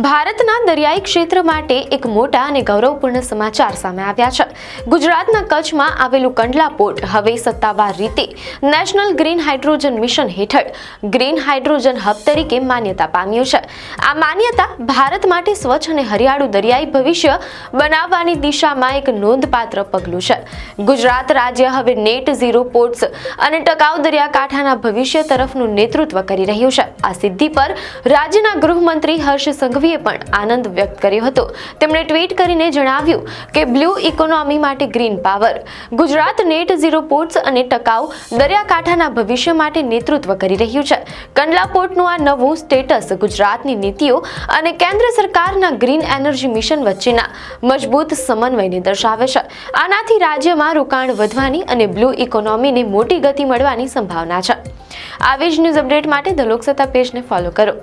ભારતના દરિયાઈ ક્ષેત્ર માટે એક મોટા અને ગૌરવપૂર્ણ સમાચાર સામે આવ્યા છે। ગુજરાતના કચ્છમાં આવેલું કંડલા પોર્ટ હવે સત્તાવાર રીતે નેશનલ ગ્રીન હાઇડ્રોજન મિશન હેઠળ ગ્રીન હાઇડ્રોજન હબ તરીકે માન્યતા પામ્યું છે। આ માન્યતા ભારત માટે સ્વચ્છ અને હરિયાળું દરિયાઈ ભવિષ્ય બનાવવાની દિશામાં એક નોંધપાત્ર પગલું છે। ગુજરાત રાજ્ય હવે નેટ ઝીરો પોર્ટ્સ અને ટકાઉ દરિયાકાંઠાના ભવિષ્ય તરફનું નેતૃત્વ કરી રહ્યું છે। આ સિદ્ધિ પર રાજ્યના ગૃહમંત્રી હર્ષ સંઘવીએ પણ આનંદ વ્યક્ત કર્યો હતો। તેમણે ટ્વીટ કરીને જણાવ્યું કે બ્લુ ઇકોનોમી માટે green power Gujarat net zero ports અને ટકાઉ દરિયાકાંઠાના ભવિષ્ય માટે નેતૃત્વ કરી રહ્યું છે। કંડલા પોર્ટનું આ નવું સ્ટેટસ ગુજરાતની નીતિઓ અને કેન્દ્ર સરકારના ગ્રીન એનર્જી મિશન વચ્ચેના મજબૂત સમન્વયને દર્શાવે છે। આનાથી રાજ્યમાં રોકાણ વધવાની અને બ્લુ ઇકોનોમીને મોટી ગતિ મળવાની સંભાવના છે। આવી જ ન્યૂઝ અપડેટ માટે ધ લોકસત્તા પેજને ફોલો કરો।